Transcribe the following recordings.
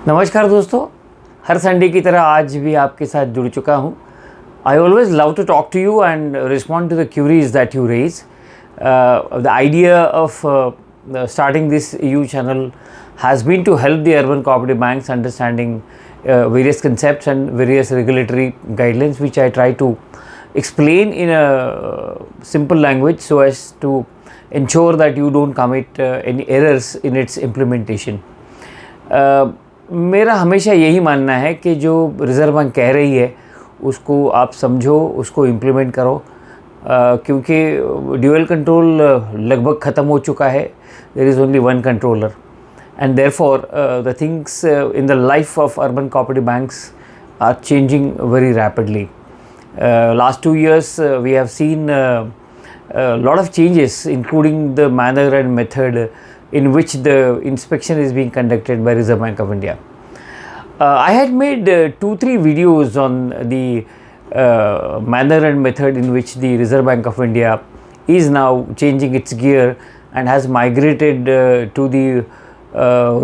नमस्कार दोस्तों, हर संडे की तरह आज भी आपके साथ जुड़ चुका हूँ। I always love to talk to you and respond to the queries that you raise. The idea of starting this EU channel has been to help the urban cooperative banks understanding various concepts and various regulatory guidelines, which I try to explain in a simple language so as to ensure that you don't commit any errors in its implementation. मेरा हमेशा यही मानना है कि जो reserve bank कह रही है उसको आप समझो, उसको इम्प्लीमेंट करो, क्योंकि ड्यूअल कंट्रोल लगभग ख़त्म हो चुका है. There is only one controller and therefore the things in the life of urban cooperative banks are changing very rapidly. Last 2 years we have seen a lot of changes, including the manner and method in which the inspection is being conducted by Reserve Bank of India. I had made 2-3 videos on the manner and method in which the Reserve Bank of India is now changing its gear and has migrated to the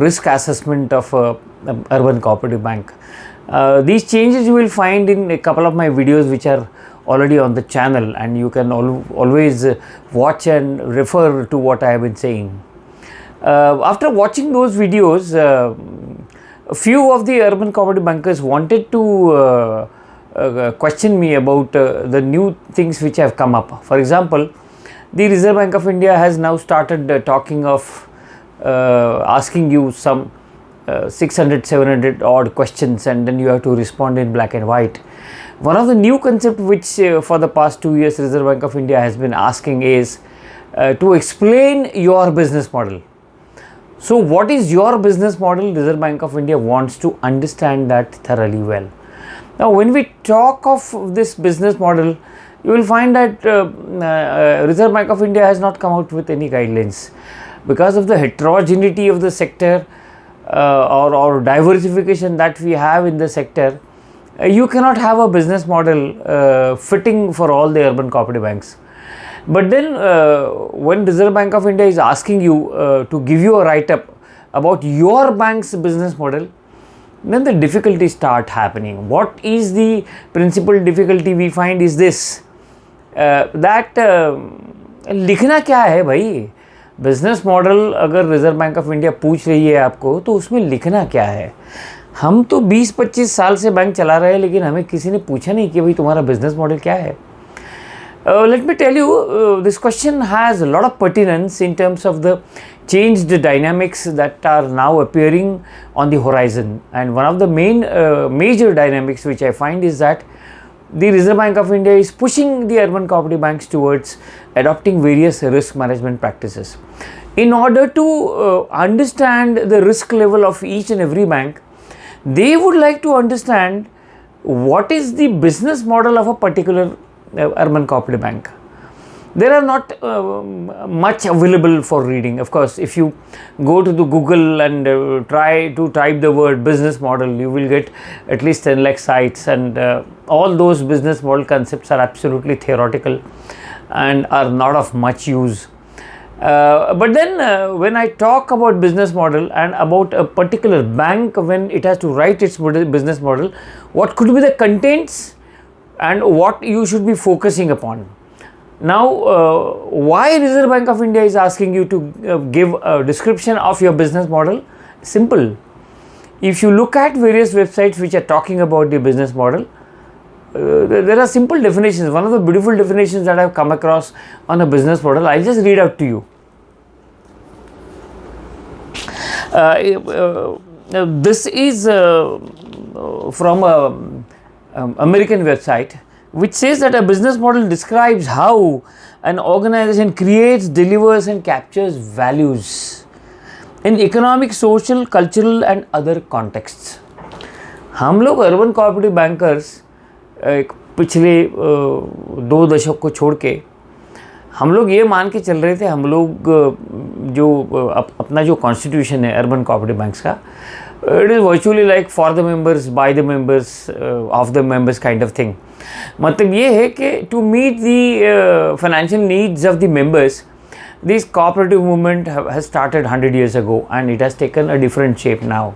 risk assessment of urban cooperative bank. These changes you will find in a couple of my videos which are already on the channel, and you can always watch and refer to what I have been saying. After watching those videos, a few of the urban cooperative bankers wanted to question me about the new things which have come up. For example, the Reserve Bank of India has now started talking of asking you some 600-700 odd questions, and then you have to respond in black and white. One of the new concepts which for the past 2 years Reserve Bank of India has been asking is to explain your business model. So what is your business model? Reserve Bank of India wants to understand that thoroughly well. Now when we talk of this business model, you will find that Reserve Bank of India has not come out with any guidelines because of the heterogeneity of the sector or diversification that we have in the sector. You cannot have a business model fitting for all the urban cooperative banks. But then when Reserve Bank of India is asking you to give you a write-up about your bank's business model, then the difficulties start happening. What is the principal difficulty we find is this, that लिखना क्या है भाई? Business model अगर reserve Bank of India पूछ रही है आपको, तो उसमें लिखना क्या है? हम तो 20-25 साल से बैंक चला रहे हैं, लेकिन हमें किसी ने पूछा नहीं कि भाई तुम्हारा बिजनेस मॉडल क्या है. Let me tell you, this question has a lot of pertinence in terms of the changed dynamics that are now appearing on the horizon. And one of the major dynamics which I find is that the Reserve Bank of India is pushing the urban cooperative banks towards adopting various risk management practices. In order to understand the risk level of each and every bank, they would like to understand what is the business model of a particular urban cooperative bank. There are not much available for reading. Of course, if you go to the Google and try to type the word business model, you will get at least 10 lakh sites, and all those business model concepts are absolutely theoretical and are not of much use. But then when I talk about business model and about a particular bank, when it has to write its business model, what could be the contents and what you should be focusing upon. Now, why Reserve Bank of India is asking you to give a description of your business model? Simple. If you look at various websites which are talking about the business model, there are simple definitions. One of the beautiful definitions that I have come across on a business model, I'll just read out to you. This is from a American website, which says that a business model describes how an organization creates, delivers and captures values in economic, social, cultural and other contexts. हम लोग urban cooperative bankers पिछले 2 दशक को छोड़ के हम लोग ये मान के चल रहे थे, हम लोग जो अपना जो कॉन्स्टिट्यूशन है अर्बन कोऑपरेटिव बैंक्स का, it is virtually like for the members, by the members, of the members kind of thing. मतलब ये है कि to meet the financial needs of the members, this cooperative movement has started 100 years ago and it has taken a different shape now.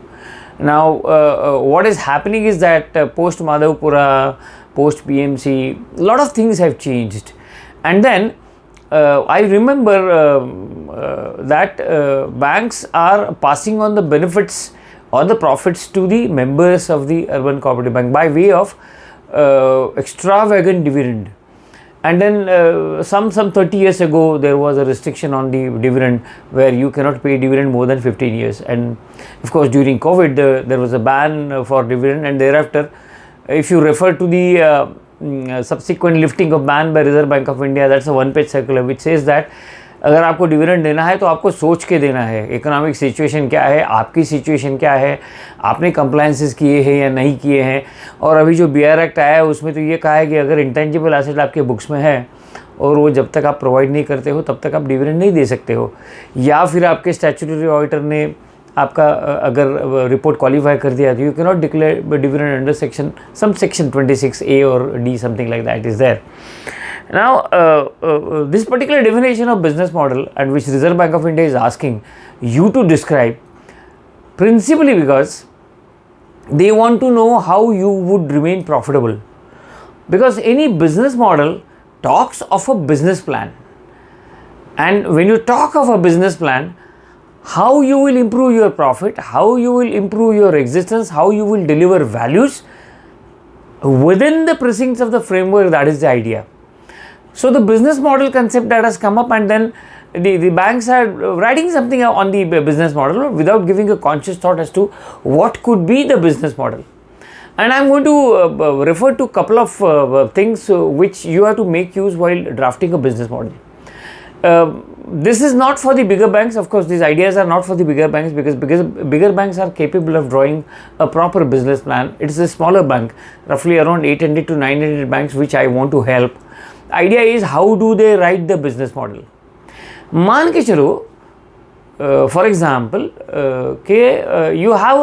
Now, what is happening is that post Madhavpura, post PMC, a lot of things have changed. And then I remember that banks are passing on the benefits or the profits to the members of the Urban Cooperative Bank by way of extravagant dividend. And then some 30 years ago there was a restriction on the dividend where you cannot pay dividend more than 15 years, and of course during COVID there was a ban for dividend, and thereafter if you refer to the subsequent lifting of ban by Reserve Bank of India, that's a one page circular which says that अगर आपको dividend देना है तो आपको सोच के देना है, इकोनॉमिक सिचुएशन क्या है, आपकी सिचुएशन क्या है, आपने कंप्लायंसेस किए हैं या नहीं किए हैं। और अभी जो BR एक्ट आया है उसमें तो ये कहा है कि अगर इंटेंजिबल एसेट आपके बुक्स में है और वो जब तक आप प्रोवाइड नहीं करते हो तब तक आप डिविडेंड नहीं दे सकते हो, या फिर आपके स्टैट्यूटरी ऑडिटर ने आपका अगर रिपोर्ट क्वालिफाई कर दिया तो you cannot declare dividend under section 26A और D, something like that is there. Now, this particular definition of business model, and which Reserve Bank of India is asking you to describe, principally because they want to know how you would remain profitable. Because any business model talks of a business plan, and when you talk of a business plan, how you will improve your profit, how you will improve your existence, how you will deliver values within the precincts of the framework, that is the idea. So the business model concept that has come up, and then the banks are writing something on the business model without giving a conscious thought as to what could be the business model. And I am going to refer to a couple of things which you have to make use while drafting a business model. This is not for the bigger banks. Of course, these ideas are not for the bigger banks, because bigger banks are capable of drawing a proper business plan. It is a smaller bank, roughly around 800 to 900 banks, which I want to help. Idea is how do they write the business model. मान के चलो for example you have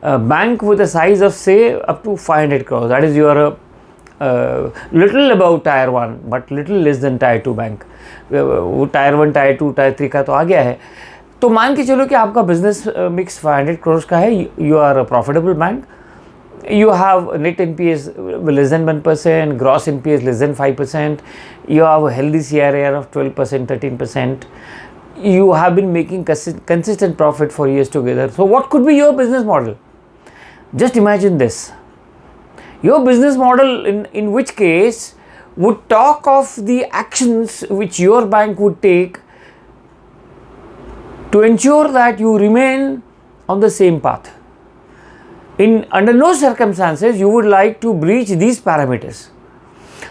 a bank with a size of say up to 500 crores, that is you are a little above tier 1 but little less than tier 2 bank, वो tier 1 tier 2 tier 3 का तो आ गया है। तो मान के चलो कि आपका बिजनेस मिक्स 500 crores का है, you are a profitable bank, you have net NPAs less than 1%, gross NPAs less than 5%, you have a healthy CRAR of 12%, 13%, you have been making consistent profit for years together. So what could be your business model? Just imagine this. Your business model in which case would talk of the actions which your bank would take to ensure that you remain on the same path. Under no circumstances you would like to breach these parameters.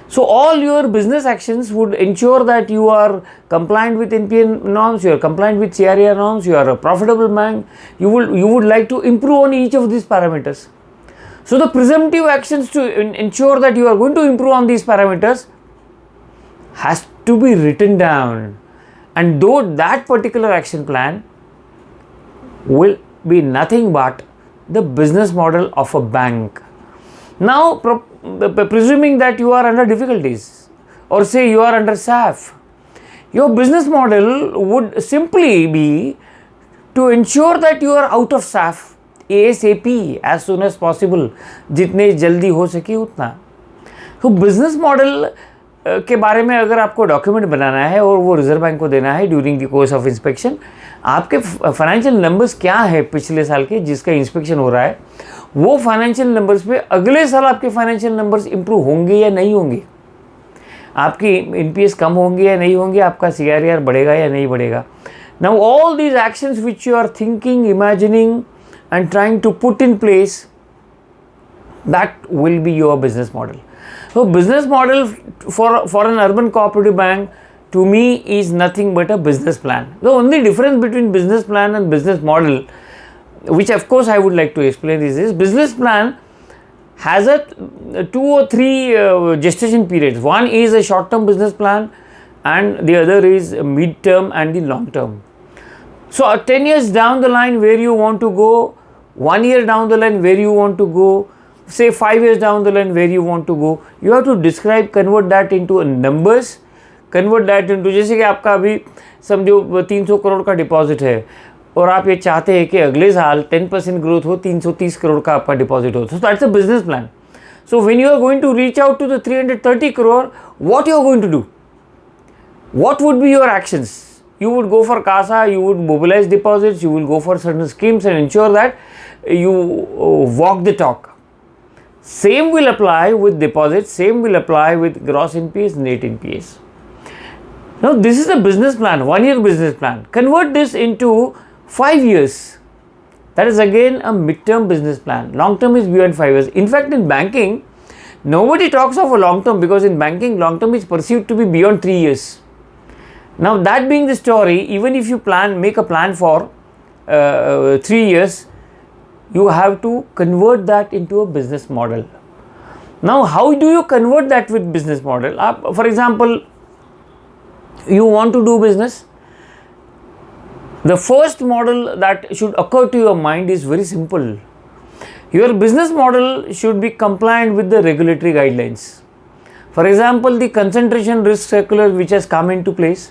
So all your business actions would ensure that you are compliant with NPA norms, you are compliant with CRAR norms, you are a profitable bank, you would like to improve on each of these parameters. So the presumptive actions to ensure that you are going to improve on these parameters has to be written down, and though that particular action plan will be nothing but the business model of a bank. Now presuming that you are under difficulties, or say you are under SAF, your business model would simply be to ensure that you are out of SAF ASAP, as soon as possible, जितने जल्दी हो सके उतना। तो business model के बारे में अगर आपको डॉक्यूमेंट बनाना है और वो रिजर्व बैंक को देना है during the course of inspection, आपके फाइनेंशियल नंबर्स क्या है पिछले साल के जिसका इंस्पेक्शन हो रहा है, वो फाइनेंशियल नंबर्स पे अगले साल आपके फाइनेंशियल नंबर्स इंप्रूव होंगे या नहीं होंगे, आपकी एनपीएस कम होंगे या नहीं होंगे, आपका सीआरआर बढ़ेगा या नहीं बढ़ेगा। Now all these actions which you are thinking, imagining and trying to put in place, that will be your business model. So business model for an urban cooperative bank to me is nothing but a business plan. The only difference between business plan and business model, which of course I would like to explain, is this: business plan has a 2 or 3 gestation periods. One is a short term business plan and the other is mid term and the long term. So 10 years down the line where you want to go, 1 year down the line where you want to go, say 5 years down the line where you want to go, you have to describe, convert that into numbers, convert that into, जैसे कि आपका अभी समझो 300 करोड़ का deposit है और आप ये चाहते हैं कि अगले साल 10% ग्रोथ हो, 330 करोड़ का आपका डिपॉजिट हो, तो that's a business plan. So when you are going to reach out to the 330 crore, what you are going to do? What would be your actions? You would go for CASA, you would mobilize deposits, you will go for certain schemes and ensure that you walk the talk. Same will apply with deposits, same will apply with gross NPAs, net NPAs. Now this is a business plan, 1 year business plan. Convert this into 5 years. That is again a midterm business plan. Long term is beyond 5 years. In fact, in banking, nobody talks of a long term, because in banking, long term is perceived to be beyond 3 years. Now that being the story, even if you make a plan for 3 years, you have to convert that into a business model. Now how do you convert that with business model? For example, you want to do business. The first model that should occur to your mind is very simple. Your business model should be compliant with the regulatory guidelines. For example, the concentration risk circular which has come into place,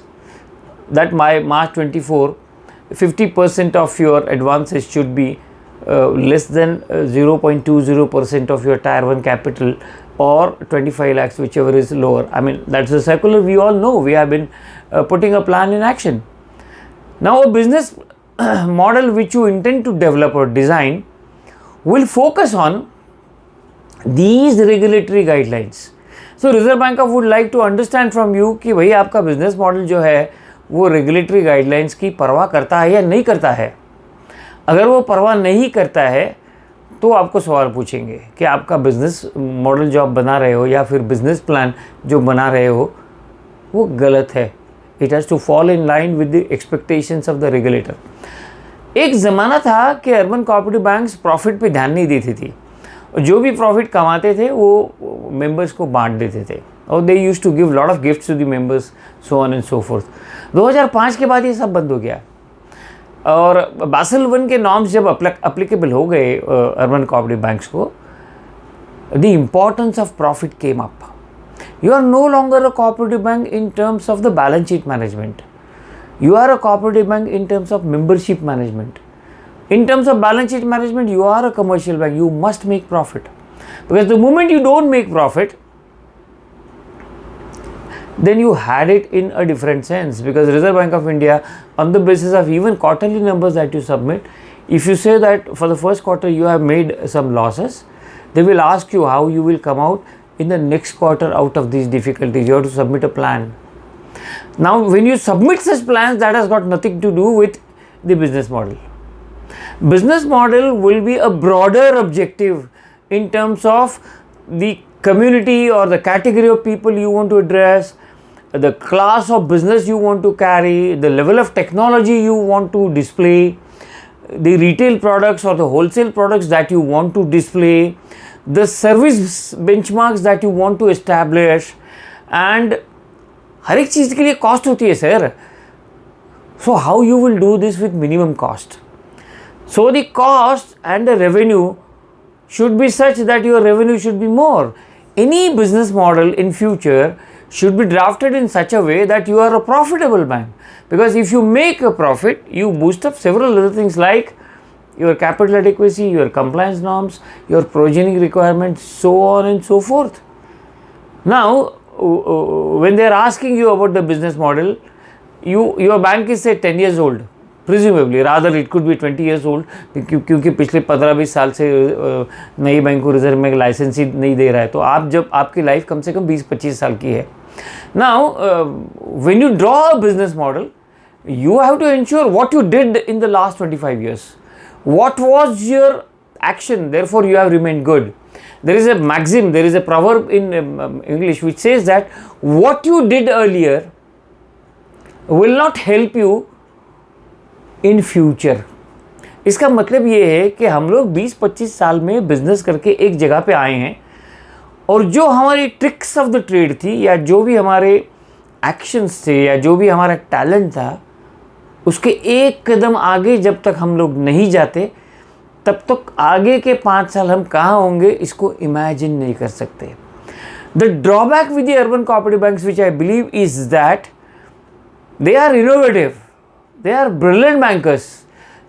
that by March 24, 50% of your advances should be less than 0.20% of your tier 1 capital, or 25 lakhs, whichever is lower. I mean, that's a circular we all know. We have been putting a plan in action. Now a business model which you intend to develop or design will focus on these regulatory guidelines. So Reserve Bank of would like to understand from you कि भाई आपका business model जो है वो regulatory guidelines की परवाह करता है या नहीं करता है. अगर वो परवाह नहीं करता है तो आपको सवाल पूछेंगे कि आपका बिजनेस मॉडल जो आप बना रहे हो या फिर बिजनेस प्लान जो बना रहे हो वो गलत है. It has to fall in line with the expectations of the regulator. एक ज़माना था कि अर्बन कोऑपरेटिव बैंक्स प्रॉफिट पे ध्यान नहीं देती थी. जो भी प्रॉफिट कमाते थे वो मेंबर्स को बांट देते थे, और they used to give lot of gifts to the members, so on and so forth. 2005 के बाद ये सब बंद हो गया, और बासल 1 के नॉर्म्स जब अप्लीकेबल हो गए अर्बन कोऑपरेटिव बैंक्स को, the importance of profit came up. You are no longer a cooperative bank in terms of the balance sheet management. You are a cooperative bank in terms of membership management. In terms of balance sheet management, you are a commercial bank. You must make profit. Because the moment you don't make profit, then you had it in a different sense. Because Reserve Bank of India, on the basis of even quarterly numbers that you submit, if you say that for the first quarter you have made some losses, they will ask you how you will come out in the next quarter out of these difficulties. You have to submit a plan. Now when you submit such plans, that has got nothing to do with the business model. Business model will be a broader objective in terms of the community or the category of people you want to address, the class of business you want to carry, the level of technology you want to display, the retail products or the wholesale products that you want to display, the service benchmarks that you want to establish, and हर एक चीज़ के लिए cost होती है sir. So how you will do this with minimum cost? So the cost and the revenue should be such that your revenue should be more. Any business model in future should be drafted in such a way that you are a profitable bank, because if you make a profit, you boost up several other things like your capital adequacy, your compliance norms, your provisioning requirements, so on and so forth. Now when they are asking you about the business model, your bank is say 10 years old, presumably, rather it could be 20 years old, क्योंकि पिछले 15-20 साल से नई bank को reserve bank licence ही नहीं दे रहा है. तो आप जब आपकी लाइफ कम से कम 20-25 साल की है. Now when you draw a business model, you have to ensure what you did in the last 25 years. What was your action, therefore you have remained good. There is a maxim, there is a proverb in English which says that what you did earlier will not help you in future. इसका मतलब ये है कि हम लोग 20-25 साल में business करके एक जगह पे आए हैं, और जो हमारी ट्रिक्स ऑफ द ट्रेड थी, या जो भी हमारे एक्शंस थे, या जो भी हमारा टैलेंट था, उसके एक कदम आगे जब तक हम लोग नहीं जाते, तब तक आगे के 5 साल हम कहाँ होंगे इसको इमेजिन नहीं कर सकते. The drawback with the urban cooperative banks which I believe is that they are innovative, they are brilliant bankers,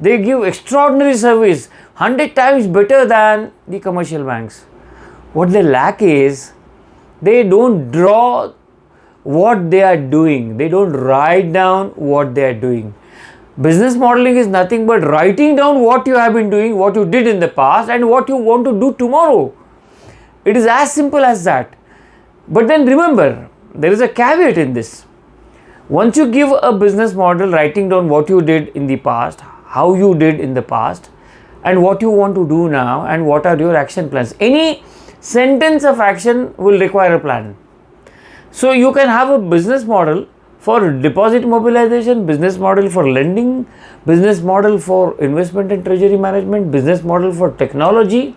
they give extraordinary service, 100 times better than the commercial banks. What they lack is they don't draw what they are doing, they don't write down what they are doing. Business modeling is nothing but writing down what you have been doing, what you did in the past, and what you want to do tomorrow. It is as simple as that. But then remember, there is a caveat in this. Once you give a business model writing down what you did in the past, how you did in the past, and what you want to do now, and what are your action plans. Any sentence of action will require a plan. So you can have a business model for deposit mobilization, business model for lending, business model for investment and treasury management, business model for technology,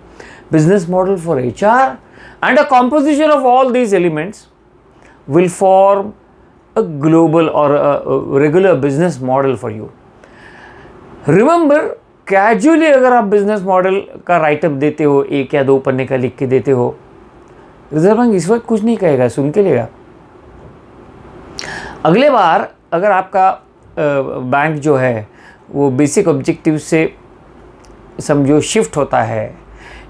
business model for HR, and a composition of all these elements will form a global or a regular business model for you. Remember, casually अगर आप business model का write up देते हो, 1 या 2 पन्ने का लिख के देते हो, रिजर्व बैंक इस वक्त कुछ नहीं कहेगा, सुन के लेगा. अगले बार अगर आपका बैंक जो है वो बेसिक ऑब्जेक्टिव से समझो शिफ्ट होता है,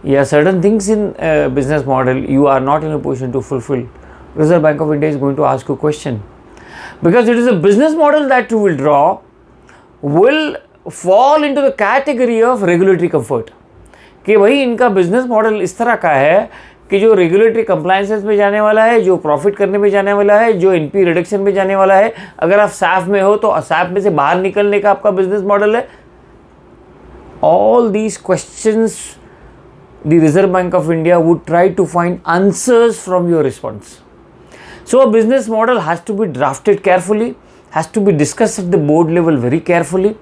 या certain things in business model you are not in a position to fulfil, Reserve Bank of India is going to ask you question, because it is a business model that you will draw will fall into the category of regulatory comfort. कि भाई इनका business model इस तरह का है कि जो regulatory compliances में जाने वाला है, जो प्रॉफिट करने में जाने वाला है, जो एनपी रिडक्शन में जाने वाला है. अगर आप सैफ में हो तो सैफ में से बाहर निकलने का आपका बिजनेस मॉडल है. All these questions the Reserve Bank of India would try to find answers from your response. So a business model has to be drafted carefully, has to be discussed at the board level very carefully,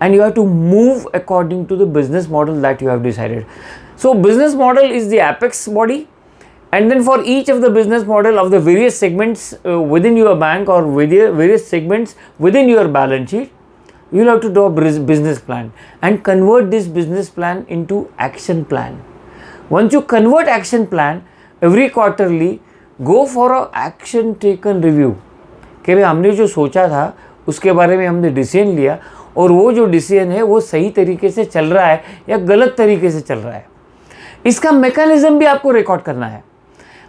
and you have to move according to the business model that you have decided. So business model is the apex body, and then for each of the business model of the various segments within your bank or various segments within your balance sheet, you will have to draw a business plan and convert this business plan into action plan. Once you convert action plan, every quarterly go for a action taken review कि भाई हमने जो सोचा था उसके बारे में हमने डिसीजन लिया, और वो जो डिसीजन है वो सही तरीके से चल रहा है या गलत तरीके से चल रहा है. इसका मैकेनिज्म भी आपको रिकॉर्ड करना है.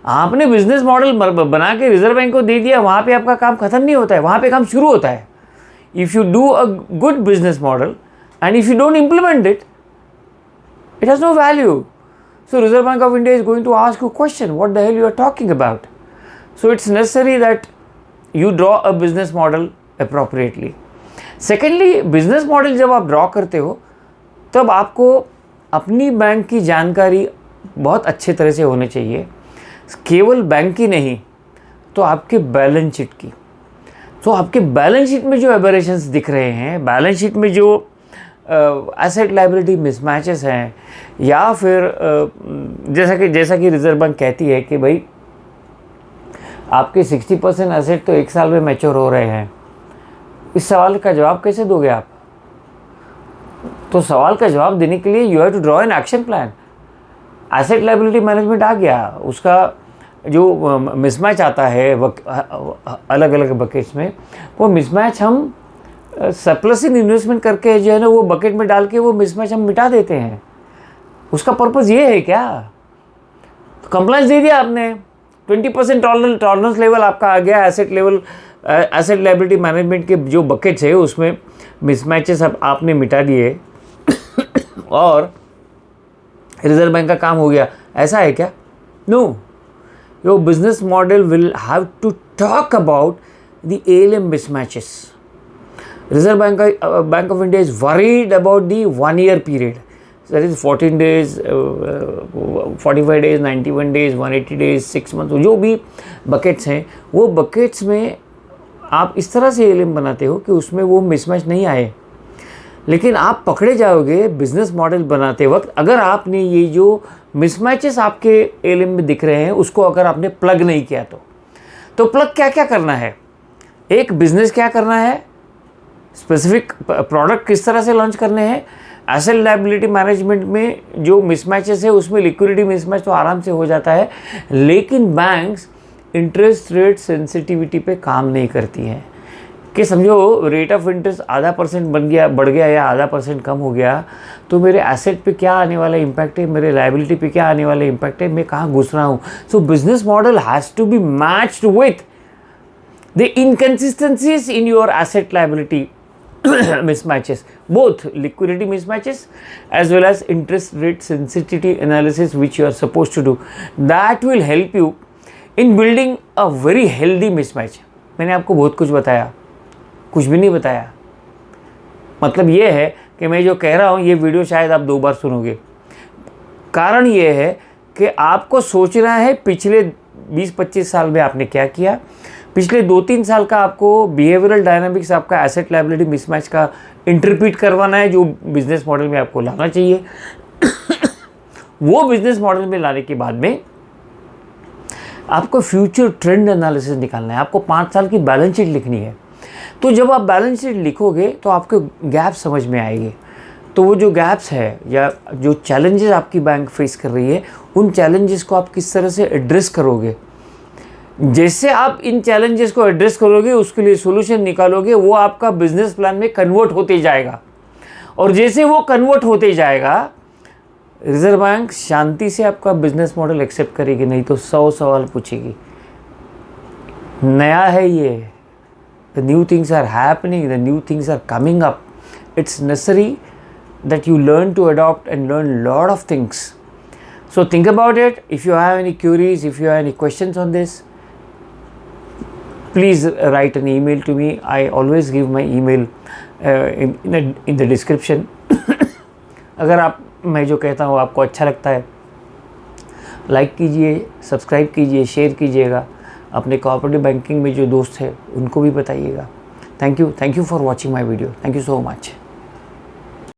आपने बिजनेस मॉडल बना के रिजर्व बैंक को दे दिया, वहाँ पे आपका काम खत्म नहीं होता है, वहाँ पे काम शुरू होता है. If you do a good business model and if you don't implement it, it has no value. So Reserve Bank of India is going to ask you a question, what the hell you are talking about? So it's necessary that you draw a business model appropriately. Secondly, business model जब आप draw करते हो तब आपको अपनी bank की जानकारी बहुत अच्छे तरह से होनी चाहिए, केवल बैंक की नहीं तो आपके बैलेंस शीट की. तो आपके बैलेंस शीट में जो एबरेशंस दिख रहे हैं, बैलेंस शीट में जो एसेट लाइबिलिटी मिसमैचेस हैं, या फिर जैसा कि रिजर्व बैंक कहती है कि भाई आपके 60% एसेट तो 1 साल में मैच्योर हो रहे हैं. इस सवाल का जवाब कैसे दोगे आप? तो सवाल का जवाब देने के लिए you have to draw an action plan. Asset liability management आ गया, उसका जो मिसमैच आता है अलग अलग बकेट्स में, वो मिसमैच हम सरप्लस इन इन्वेस्टमेंट करके जो है ना वो बकेट में डाल के वो मिसमैच हम मिटा देते हैं. उसका पर्पज़ ये है क्या? तो कंप्लायंस दे दिया आपने, 20% टॉलरेंस लेवल आपका आ गया. एसेट लाइबिलिटी मैनेजमेंट के जो बकेट्स है उसमें मिसमैचेस आपने मिटा दिए और रिजर्व बैंक का काम हो गया. ऐसा है क्या? No. Your business model will have to talk about the ALM mismatches. Reserve Bank of India is worried about the 1 year period. That is 14 days, 45 days, 91 days, 180 days, 6 months. जो भी buckets हैं वो बकेट्स में आप इस तरह से ALM बनाते हो कि उसमें वो मिसमैच नहीं आए. लेकिन आप पकड़े जाओगे बिजनेस मॉडल बनाते वक्त अगर आपने ये जो मिसमैचेस आपके ALM में दिख रहे हैं उसको अगर आपने प्लग नहीं किया तो प्लग क्या क्या करना है? एक बिजनेस क्या करना है, स्पेसिफिक प्रोडक्ट किस तरह से लॉन्च करने हैं, एसेट लायबिलिटी मैनेजमेंट में जो मिसमैचेस है उसमें लिक्विडिटी मिसमैच तो आराम से हो जाता है, लेकिन बैंक्स इंटरेस्ट रेट सेंसिटिविटी पे काम नहीं करती हैं. कि समझो रेट ऑफ इंटरेस्ट % बन गया, बढ़ गया या % कम हो गया, तो मेरे एसेट पे क्या आने वाला इम्पैक्ट है, मेरे लाइबिलिटी पे क्या आने वाला इम्पैक्ट है, मैं कहाँ घुस रहा हूँ. So business model has to be matched with the inconsistencies in your asset liability mismatches, both liquidity mismatches as well as interest rate sensitivity analysis which you are supposed to do. That will help you in building a very healthy mismatch. मैंने आपको बहुत कुछ बताया, कुछ भी नहीं बताया. मतलब ये है कि मैं जो कह रहा हूँ ये वीडियो शायद आप 2 बार सुनोगे. कारण ये है कि आपको सोचना है पिछले 20-25 साल में आपने क्या किया, पिछले 2-3 साल का आपको बिहेवियरल डायनामिक्स, आपका एसेट लायबिलिटी मिसमैच का इंटरप्रीट करवाना है, जो बिजनेस मॉडल में आपको लाना चाहिए. वो बिजनेस मॉडल में लाने के बाद में आपको फ्यूचर ट्रेंड एनालिसिस निकालना है, आपको 5 साल की बैलेंस शीट लिखनी है. तो जब आप बैलेंस शीट लिखोगे तो आपको गैप समझ में आएंगे. तो वो जो गैप्स है या जो चैलेंजेस आपकी बैंक फेस कर रही है, उन चैलेंजेस को आप किस तरह से एड्रेस करोगे. जैसे आप इन चैलेंजेस को एड्रेस करोगे, उसके लिए सॉल्यूशन निकालोगे, वो आपका बिजनेस प्लान में कन्वर्ट होते जाएगा. और जैसे वो कन्वर्ट होते जाएगा, रिजर्व बैंक शांति से आपका बिजनेस मॉडल एक्सेप्ट करेगी, नहीं तो 100 सवाल पूछेगी. नया है ये, the new things are happening, the new things are coming up. It's necessary that you learn to adopt and learn lot of things. So think about it. If you have any queries, if you have any questions on this, please write an email to me. I always give my email in the description. अगर आप मैं जो कहता हूँ आपको अच्छा लगता है, लाइक कीजिए, सब्सक्राइब कीजिए, शेयर कीजिएगा. अपने कोऑपरेटिव बैंकिंग में जो दोस्त हैं उनको भी बताइएगा. Thank you for watching my video. Thank you so much.